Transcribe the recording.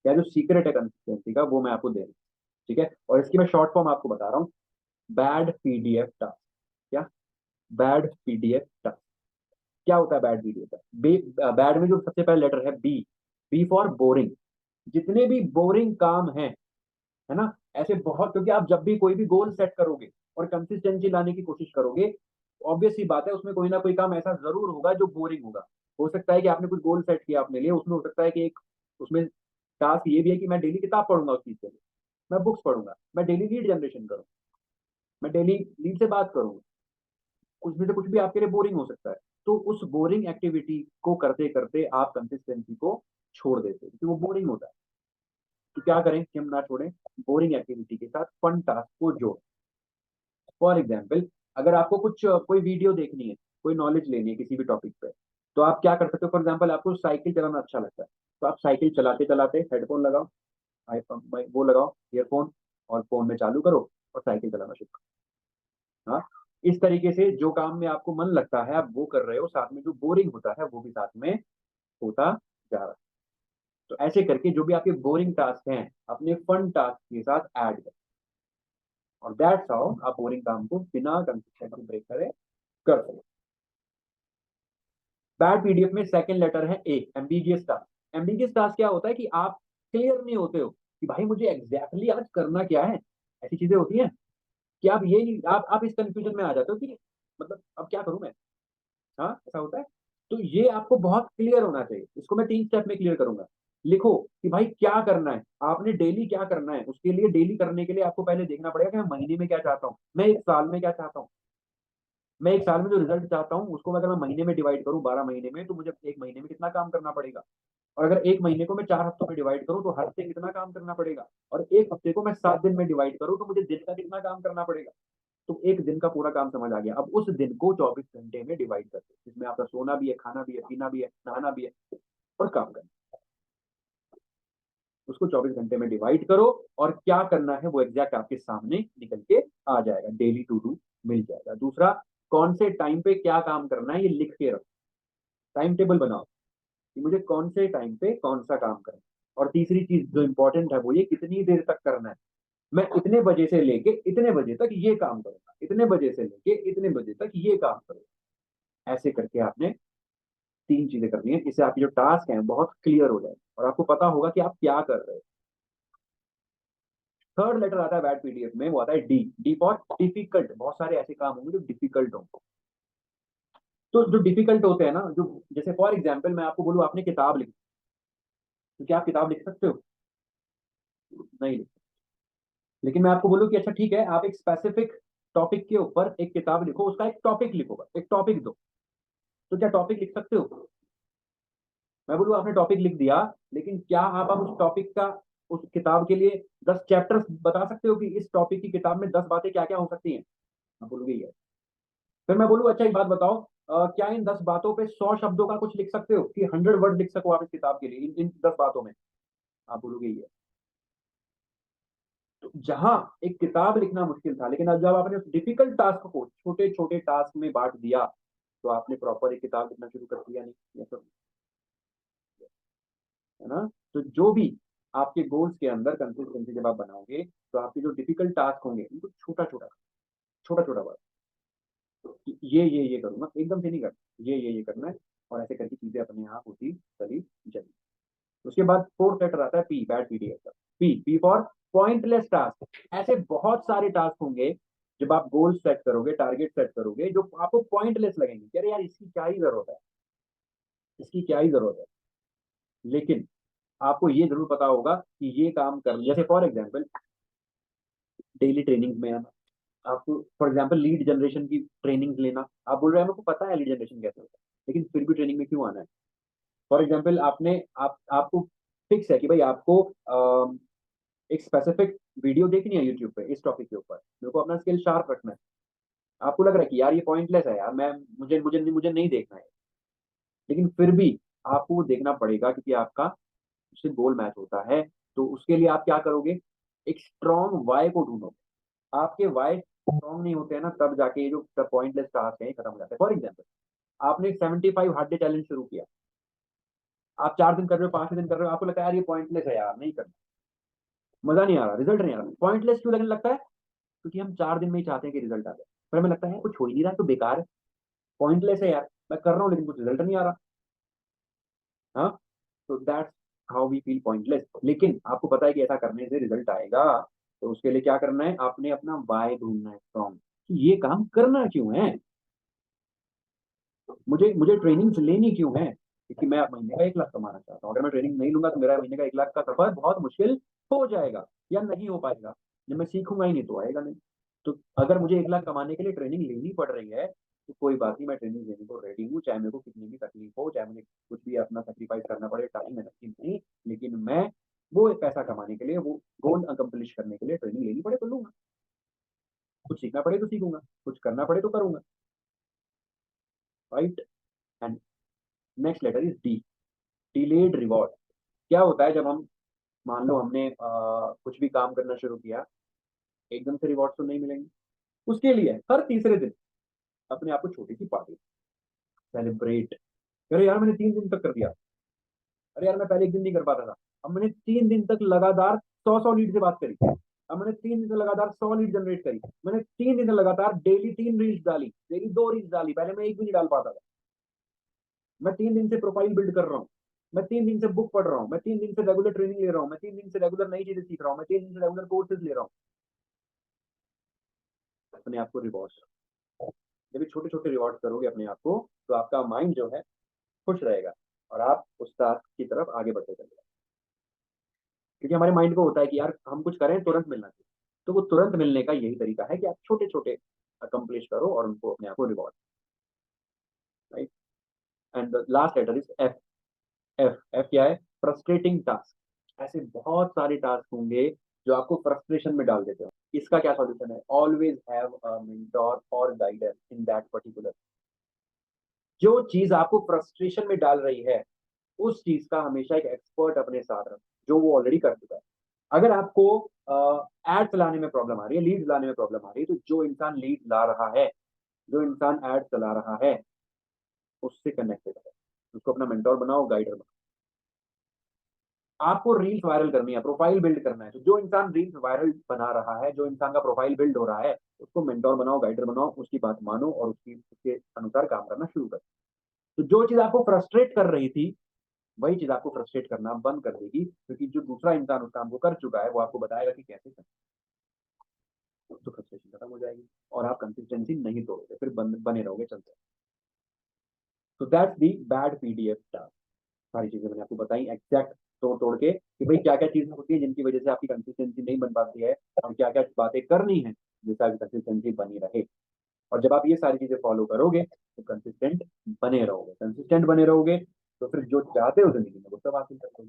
या जो सीक्रेट है कंसिस्टेंसी का वो मैं आपको दे रहा हूँ। ठीक है, और इसकी मैं शॉर्ट फॉर्म आपको बता रहा हूँ, बैड पीडीएफ टास्क। क्या? Bad PDF task. क्या होता है बैड पीडीएफ टास्क? बैड में जो सबसे पहले लेटर है बी, बी फॉर बोरिंग। जितने भी बोरिंग काम है ना, ऐसे बहुत, क्योंकि आप जब भी कोई भी गोल सेट करोगे और कंसिस्टेंसी लाने की कोशिश करोगे, ऑब्वियस सी बात है उसमें कोई ना कोई काम ऐसा जरूर होगा जो बोरिंग होगा। हो सकता है कि आपने कुछ गोल सेट किया अपने लिए, उसमें हो सकता है कि एक उसमें टास्क ये भी है कि मैं डेली किताब पढ़ूंगा उस चीज के लिए, मैं बुक्स पढ़ूंगा, मैं डेली लीड जनरेशन करूँ, मैं डेली लीड से बात करूँ, कुछ भी से कुछ भी आपके लिए बोरिंग हो सकता है। तो उस बोरिंग एक्टिविटी को करते करते आप कंसिस्टेंसी को छोड़ देते हो क्योंकि वो बोरिंग होता है। तो क्या करें कि हम ना छोड़ें, बोरिंग एक्टिविटी के साथ फन टास्क को जोड़ें। फॉर एग्जाम्पल, अगर आपको कुछ कोई वीडियो देखनी है, कोई नॉलेज लेनी है किसी भी टॉपिक पे, तो आप क्या कर सकते हो? फॉर एग्जाम्पल, आपको साइकिल चलाना अच्छा लगता है, तो आप साइकिल चलाते चलाते हेडफोन लगाओ, आईफोन वो लगाओ, ईयरफोन, और फोन में चालू करो और साइकिल चलाना शुरू करो। हाँ, इस तरीके से जो काम में आपको मन लगता है आप वो कर रहे हो, साथ में जो बोरिंग होता है वो भी साथ में होता जा रहा है। तो ऐसे करके जो भी आपके बोरिंग टास्क हैं अपने फन टास्क के साथ ऐड करें, और दैट्स हाउ आप बोरिंग काम को बिना कंसिस्टेंसी ब्रेक करे कर सकते। बैड पीडीएफ में सेकंड लेटर है ए, एम्बिगियस टास्क। एम्बिगियस टास्क क्या होता है कि आप क्लियर नहीं होते हो कि भाई मुझे एग्जैक्टली आज करना क्या है। ऐसी चीजें होती हैं कि आप ये नहीं, आप इस कंफ्यूजन में आ जाते हो कि मतलब अब क्या करूं मैं। हाँ, ऐसा होता है। तो ये आपको बहुत क्लियर होना चाहिए, इसको मैं 3 स्टेप में क्लियर करूंगा। लिखो कि भाई क्या करना है, आपने डेली क्या करना है। उसके लिए डेली करने के लिए आपको पहले देखना पड़ेगा कि मैं महीने में क्या चाहता हूँ, मैं एक साल में क्या चाहता हूँ। मैं एक साल में जो रिजल्ट चाहता हूँ उसको अगर मैं महीने में डिवाइड करूँ 12 महीने में, तो मुझे एक महीने में कितना काम करना पड़ेगा। और अगर एक महीने को मैं 4 हफ्तों में डिवाइड करूँ तो हर हफ्ते कितना काम करना पड़ेगा। और एक हफ्ते को मैं 7 दिन में डिवाइड करूँ तो मुझे दिन का कितना काम करना पड़ेगा। तो एक दिन का पूरा काम समझ आ गया। अब उस दिन को 24 घंटे में डिवाइड करते हैं, जिसमें आपका सोना भी है, खाना भी है, पीना भी है, नहाना भी है और काम करना। उसको 24 घंटे में डिवाइड करो और क्या करना है वो एग्जैक्ट आपके सामने निकल के आ जाएगा, डेली टू डू मिल जाएगा। दूसरा, कौन से टाइम पे क्या काम करना है ये लिख के रखो, टाइम टेबल बनाओ कि मुझे कौन से टाइम पे कौन सा काम करना है। और तीसरी चीज जो इंपॉर्टेंट है वो ये, कितनी देर तक करना है। मैं इतने बजे से लेके इतने बजे तक ये काम करूंगा, इतने बजे से लेके इतने बजे तक ये काम करूंगा। ऐसे करके आपने 3 चीजें करनी है, इससे आपकी जो टास्क है बहुत क्लियर हो जाए और आपको पता होगा कि आप क्या कर रहे हो। थर्ड लेटर आता है बैड पीडीएफ में, वो आता है डी, डी फॉर डिफिकल्ट। बहुत सारे ऐसे काम होंगे जो डिफिकल्ट होंगे। तो जो डिफिकल्ट होते हैं ना, जो जैसे फॉर एग्जाम्पल मैं आपको बोलूँ आपने किताब लिखी, तो क्या आप किताब लिख सकते हो? नहीं लिख सकते। लेकिन मैं आपको बोलूँ कि अच्छा ठीक है, आप एक स्पेसिफिक टॉपिक के ऊपर एक किताब लिखो, उसका एक टॉपिक लिखो, बस एक टॉपिक दो। तो क्या टॉपिक लिख सकते हो? मैं बोलूँ आपने टॉपिक लिख दिया, लेकिन क्या आप अब उस टॉपिक का, उस किताब के लिए 10 चैप्टर्स बता सकते हो कि इस टॉपिक की किताब में 10 बातें क्या क्या हो सकती हैं? मैं बोलूँगी ये। फिर मैं बोलूँ अच्छा एक बात बताओ, क्या इन 10 बातों पे 100 शब्दों का कुछ लिख सकते हो कि 100 वर्ड लिख सको आप इस किताब के लिए इन 10 बातों में? आप बोलोगे ये। तो जहां एक किताब लिखना मुश्किल था, लेकिन अब जब आपने उस डिफिकल्ट टास्क को छोटे छोटे टास्क में बांट दिया, तो आपने प्रॉपर एक किताब लिखना शुरू कर दिया। नहीं ये तो है ना। तो जो भी आपके गोल्स के अंदर कंसिस्टेंसी जब आप बनाओगे, तो आपके जो डिफिकल्ट टास्क होंगे उनको छोटा छोटा, छोटा छोटा बात, ये करूंगा एकदम से नहीं करना, ये करना है। और ऐसे करके चीजें अपने आप होती चली जाएगी। उसके बाद फोर्थ लेटर आता है पी, बैड पीडीएफ का। P, P for pointless task. ऐसे बहुत सारे टास्क होंगे जब आप गोल सेट करोगे, टारगेट सेट करोगे, जो आपको पॉइंटलेस लगेंगे कि अरे यार इसकी क्या ही जरूरत है, इसकी क्या ही जरूरत है। लेकिन आपको ये जरूर पता होगा कि ये काम कर, जैसे फॉर एग्जाम्पल डेली ट्रेनिंग में आपको फॉर एग्जाम्पल लीड जनरेशन की ट्रेनिंग लेना, आप बोल रहे हैं मेरे को पता है लीड जनरेशन कैसे होता है, लेकिन फिर भी ट्रेनिंग में क्यों आना है? फॉर एग्जाम्पल आपको फिक्स है कि भाई आपको एक स्पेसिफिक वीडियो देखनी है यूट्यूब पे इस टॉपिक के ऊपर, मेरे को अपना स्किल शार्प रखना है। आपको लग रहा है कि यार ये पॉइंटलेस है यार, मैं मुझे नहीं देखना है, लेकिन फिर भी आपको वो देखना पड़ेगा क्योंकि आपका उससे गोल मैच होता है। तो उसके लिए आप क्या करोगे? एक स्ट्रॉन्ग वाई को ढूंढोगे। आपके वाई स्ट्रॉन्ग नहीं होते हैं ना, तब जाके ये जो पॉइंटलेस टास्क है खत्म हो जाते हैं। फॉर एग्जाम्पल, आपने 75 हार्ड डे चैलेंज शुरू किया, आप 4 दिन कर रहे हो, 5वें दिन कर रहे हो, आपको लगता है यार ये पॉइंटलेस है यार, नहीं करना, मजा नहीं आ रहा, रिजल्ट नहीं आ रहा। पॉइंटलेस क्यों लगने लगता है? क्योंकि हम 4 दिन में ही चाहते हैं कि रिजल्ट आ जाए, फिर हमें लगता है कुछ हो ही नहीं रहा, तो बेकार है, पॉइंटलेस है यार, मैं कर रहा हूँ लेकिन कुछ रिजल्ट नहीं आ रहा। हाँ, तो that's how we feel pointless. लेकिन आपको पता है कि ऐसा करने से रिजल्ट आएगा, तो उसके लिए क्या करना है, आपने अपना वाई ढूंढना है स्ट्रॉन्ग, कि ये काम करना क्यों है, मुझे मुझे ट्रेनिंग लेनी क्यों है, क्योंकि मैं अब महीने का 1 लाख कमाना चाहता हूँ। अगर मैं ट्रेनिंग नहीं लूंगा तो मेरा महीने का 1 लाख का सफर बहुत मुश्किल हो जाएगा या नहीं हो पाएगा, जब मैं सीखूंगा ही नहीं तो आएगा नहीं। तो अगर मुझे 1 लाख कमाने के लिए ट्रेनिंग लेनी पड़ रही है, तो कोई बात नहीं, मैं ट्रेनिंग लेने को रेडी हूँ, चाहे मेरे को कितनी भी तकलीफ हो, चाहे मुझे कुछ भी अपना सेक्रीफाइस करना पड़े, टाइम एनर्जी नहीं, लेकिन मैं वो एक पैसा कमाने के लिए, वो गोल अकम्प्लिश करने के लिए ट्रेनिंग लेनी पड़े तो लूंगा, कुछ सीखना पड़े तो सीखूंगा, कुछ करना पड़े तो करूंगा, right. And next letter is D, delayed reward. क्या होता है जब हम, मान लो हमने कुछ भी काम करना शुरू किया, एकदम से रिवॉर्ड तो नहीं मिलेंगे, उसके लिए हर तीसरे दिन अपने आप को छोटी सी पार्टी, सेलिब्रेट। अरे यार मैंने 3 दिन तक कर दिया, अरे यार मैं पहले 1 दिन नहीं कर पाता था, अब मैंने 3 दिन तक लगातार 100 100 लीड से बात करी, अब मैंने 3 दिन से लगातार 100 लीड जनरेट करी, मैंने 3 दिन से लगातार डेली 3 रील्स डाली, डेली 2 रील्स डाली, पहले मैं एक भी नहीं डाल पाता था। मैं 3 दिन से प्रोफाइल बिल्ड कर रहा हूँ, मैं 3 दिन से बुक पढ़ रहा हूँ, मैं 3 दिन से रेगुलर ट्रेनिंग ले रहा हूँ, मैं 3 दिन से रेगुलर नई चीजें सीख रहा हूँ, मैं 3 दिन से रेगुलर कोर्सेज ले रहा हूँ, अपने आप को रिवॉर्ड। जब भी छोटे छोटे रिवॉर्ड करोगे अपने आप को, तो आपका माइंड जो है खुश रहेगा, और आप उस टास्क की तरफ आगे बढ़ते चलेगा। क्योंकि हमारे माइंड को होता है कि यार हम कुछ करें तुरंत मिलना चाहिए, तो वो तुरंत मिलने का यही तरीका है कि आप छोटे छोटे अकम्प्लिश करो और उनको अपने आप को reward, right. And the last letter is F. F, F क्या है? Frustrating task. ऐसे बहुत सारे टास्क होंगे जो आपको फ्रस्ट्रेशन में डाल देते हो, इसका क्या सॉल्यूशन है? ऑलवेज हैव अ मेंटोर और गाइडर इन दैट पर्टिकुलर। जो चीज आपको फ्रस्ट्रेशन में डाल रही है, उस चीज का हमेशा एक एक्सपर्ट अपने साथ रखें, जो वो ऑलरेडी कर चुका है। अगर आपको एड लाने में प्रॉब्लम आ रही है, लीड लाने में प्रॉब्लम आ रही है, तो जो इंसान लीड ला रहा है, जो इंसान एड चला रहा है, उससे कनेक्टेड है, उसको अपना मेंटोर बनाओ, गाइडर बनाओ। आपको रील्स वायरल करनी है, प्रोफाइल बिल्ड करना है, तो जो इंसान रील्स वायरल बना रहा है, जो इंसान का प्रोफाइल बिल्ड हो रहा है, उसको मेंटोर बनाओ, गाइडर बनाओ, उसकी बात मानो और उसके अनुसार काम करना शुरू करो। तो जो चीज आपको फ्रस्ट्रेट कर रही थी, वही चीज आपको फ्रस्ट्रेट करना बंद कर देगी, क्योंकि जो दूसरा इंसान उस काम को कर चुका है, वो आपको बताएगा कि कैसे करना है। तो फ्रस्ट्रेशन खत्म हो जाएगी और आप कंसिस्टेंसी नहीं तोड़ोगे, फिर बने रहोगे चलते। तो that's the bad PDF task. सारी चीजें मैंने आपको बताई एग्जैक्ट तोड़ तोड़ के, कि भाई क्या क्या चीजें होती है जिनकी वजह से आपकी कंसिस्टेंसी नहीं बन पाती है, और क्या क्या बातें करनी है जिससे आपकी कंसिस्टेंसी बनी रहे। और जब आप ये सारी चीजें फॉलो करोगे, तो कंसिस्टेंट बने रहोगे, कंसिस्टेंट बने रहोगे, तो फिर जो चाहते हो जिंदगी में वो सब हासिल कर लोगे।